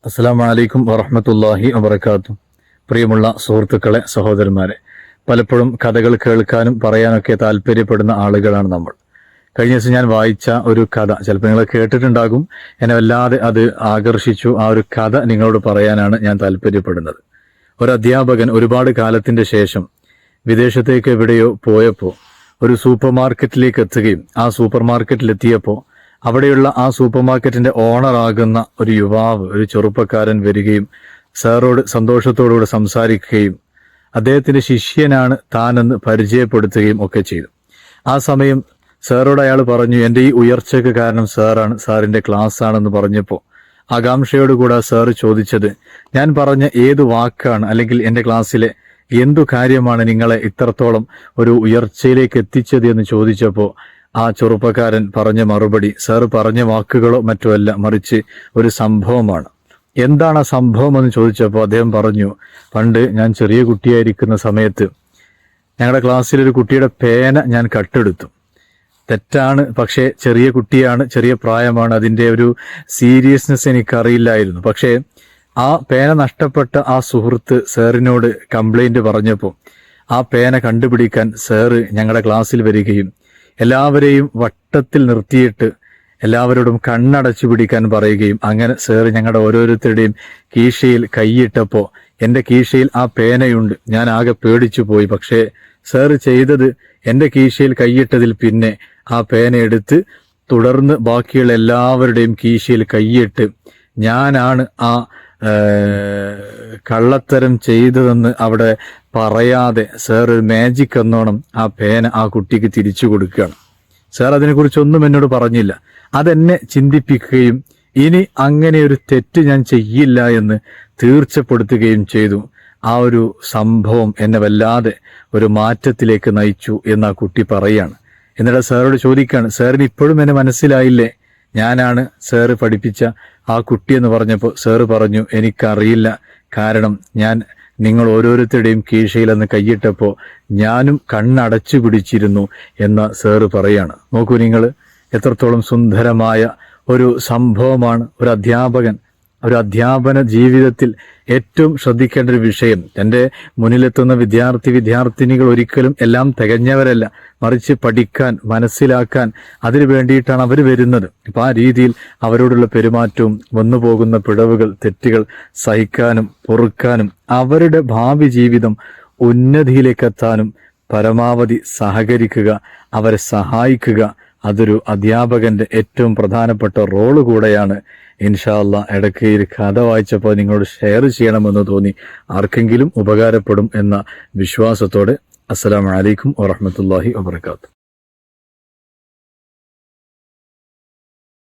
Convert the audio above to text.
അസ്സലാമു അലൈക്കും വറഹ്മത്തുള്ളാഹി വബറകാതുഹു. പ്രിയമുള്ള സുഹൃത്തുക്കളെ, സഹോദരന്മാരെ, പലപ്പോഴും കഥകൾ കേൾക്കാനും പറയാനൊക്കെ താല്പര്യപ്പെടുന്ന ആളുകളാണ് നമ്മൾ. കഴിഞ്ഞ ദിവസം ഞാൻ വായിച്ച ഒരു കഥ ചിലപ്പോൾ നിങ്ങൾ കേട്ടിട്ടുണ്ടാകും. എന്നെ വല്ലാതെ അത് ആകർഷിച്ചു. ആ ഒരു കഥ നിങ്ങളോട് പറയാനാണ് ഞാൻ താല്പര്യപ്പെടുന്നത്. ഒരു അധ്യാപകൻ ഒരുപാട് കാലത്തിന്റെ ശേഷം വിദേശത്തേക്ക് എവിടെയോ പോയപ്പോൾ ഒരു സൂപ്പർ മാർക്കറ്റിലേക്ക് എത്തുകയും ആ സൂപ്പർ മാർക്കറ്റിലെത്തിയപ്പോൾ അവിടെയുള്ള ആ സൂപ്പർ മാർക്കറ്റിന്റെ ഓണറാകുന്ന ഒരു യുവാവ്, ഒരു ചെറുപ്പക്കാരൻ വരികയും സാറോട് സന്തോഷത്തോടുകൂടെ സംസാരിക്കുകയും അദ്ദേഹത്തിന്റെ ശിഷ്യനാണ് താനെന്ന് പരിചയപ്പെടുത്തുകയും ഒക്കെ ചെയ്തു. ആ സമയം സാറോട് അയാൾ പറഞ്ഞു, എൻ്റെ ഈ ഉയർച്ചയ്ക്ക് കാരണം സാറാണ്, സാറിന്റെ ക്ലാസ് ആണെന്ന് പറഞ്ഞപ്പോൾ ആകാംക്ഷയോടുകൂടെ സാർ ചോദിച്ചത്, ഞാൻ പറഞ്ഞ ഏത് വാക്കാണ് അല്ലെങ്കിൽ എൻ്റെ ക്ലാസ്സിലെ എന്തു കാര്യമാണ് നിങ്ങളെ ഇത്രത്തോളം ഒരു ഉയർച്ചയിലേക്ക് എത്തിച്ചത് എന്ന് ചോദിച്ചപ്പോൾ ആ ചെറുപ്പക്കാരൻ പറഞ്ഞ മറുപടി, സാർ പറഞ്ഞ വാക്കുകളോ മറ്റോ അല്ല, മറിച്ച് ഒരു സംഭവമാണ്. എന്താണ് ആ സംഭവം എന്ന് ചോദിച്ചപ്പോൾ അദ്ദേഹം പറഞ്ഞു, പണ്ട് ഞാൻ ചെറിയ കുട്ടിയായിരിക്കുന്ന സമയത്ത് ഞങ്ങളുടെ ക്ലാസ്സിലൊരു കുട്ടിയുടെ പേന ഞാൻ കട്ടെടുത്തു. തെറ്റാണ്, പക്ഷേ ചെറിയ കുട്ടിയാണ്, ചെറിയ പ്രായമാണ്, അതിൻ്റെ ഒരു സീരിയസ്നെസ് എനിക്കറിയില്ലായിരുന്നു. പക്ഷേ ആ പേന നഷ്ടപ്പെട്ട ആ സുഹൃത്ത് സാറിനോട് കംപ്ലൈന്റ് പറഞ്ഞപ്പോൾ ആ പേന കണ്ടുപിടിക്കാൻ സാറ് ഞങ്ങളുടെ ക്ലാസ്സിൽ വരികയും എല്ലാവരെയും വട്ടത്തിൽ നിർത്തിയിട്ട് എല്ലാവരോടും കണ്ണടച്ചു പിടിക്കാൻ പറയുകയും അങ്ങനെ സാറ് ഞങ്ങളുടെ ഓരോരുത്തരുടെയും കീശയിൽ കൈയിട്ടപ്പോൾ എൻ്റെ കീശയിൽ ആ പേനയുണ്ട്. ഞാൻ ആകെ പേടിച്ചു പോയി. പക്ഷേ സാറ് ചെയ്തത്, എൻ്റെ കീശയിൽ കൈയിട്ടതിൽ പിന്നെ ആ പേന എടുത്ത് തുടർന്ന് ബാക്കിയുള്ള എല്ലാവരുടെയും കീശയിൽ കൈയിട്ട് ഞാനാണ് ആ കള്ളത്തരം ചെയ്തതെന്ന് അവിടെ പറയാതെ സാർ ഒരു മാജിക് എന്നോണം ആ പേന ആ കുട്ടിക്ക് തിരിച്ചു കൊടുക്കുകയാണ്. സാർ അതിനെക്കുറിച്ചൊന്നും എന്നോട് പറഞ്ഞില്ല. അതെന്നെ ചിന്തിപ്പിക്കുകയും ഇനി അങ്ങനെ ഒരു തെറ്റ് ഞാൻ ചെയ്യില്ല എന്ന് തീർച്ചപ്പെടുത്തുകയും ചെയ്തു. ആ ഒരു സംഭവം എന്നെ വല്ലാതെ ഒരു മാറ്റത്തിലേക്ക് നയിച്ചു എന്ന് ആ കുട്ടി പറയാണ്. എന്നിട്ട് സാറോട് ചോദിക്കുകയാണ്, സാറിന് ഇപ്പോഴും എന്നെ മനസ്സിലായില്ലേ? ഞാനാണ് സാറ് പഠിപ്പിച്ച ആ കുട്ടി എന്ന് പറഞ്ഞപ്പോൾ സാറ് പറഞ്ഞു, എനിക്കറിയില്ല, കാരണം ഞാൻ നിങ്ങൾ ഓരോരുത്തരുടെയും കീശയിൽ അന്ന് കൈയിട്ടപ്പോൾ ഞാനും കണ്ണടച്ചു പിടിച്ചിരുന്നു എന്ന സാറ് പറയാണ്. നോക്കൂ നിങ്ങൾ, എത്രത്തോളം സുന്ദരമായ ഒരു സംഭവമാണ്. ഒരു അധ്യാപന ജീവിതത്തിൽ ഏറ്റവും ശ്രദ്ധിക്കേണ്ട ഒരു വിഷയം. തൻ്റെ മുന്നിലെത്തുന്ന വിദ്യാർത്ഥിനികൾ ഒരിക്കലും എല്ലാം തികഞ്ഞവരല്ല, മറിച്ച് പഠിക്കാൻ, മനസ്സിലാക്കാൻ, അതിനു വേണ്ടിയിട്ടാണ് അവർ വരുന്നത്. അപ്പം ആ രീതിയിൽ അവരോടുള്ള പെരുമാറ്റവും വന്നുപോകുന്ന പിഴവുകൾ, തെറ്റുകൾ സഹിക്കാനും പൊറുക്കാനും അവരുടെ ഭാവി ജീവിതം ഉന്നതിയിലേക്കെത്താനും പരമാവധി സഹകരിക്കുക, അവരെ സഹായിക്കുക, അതൊരു അധ്യാപകന്റെ ഏറ്റവും പ്രധാനപ്പെട്ട റോള് കൂടെയാണ്. ഇൻഷാ അല്ലാഹ് ഇടയ്ക്ക് ഒരു കഥ വായിച്ചപ്പോൾ നിങ്ങളോട് ഷെയർ ചെയ്യണമെന്ന് തോന്നി. ആർക്കെങ്കിലും ഉപകാരപ്പെടും എന്ന വിശ്വാസത്തോടെ അസ്സലാമു അലൈക്കും വറഹ്മത്തുള്ളാഹി വബറകാതുഹു.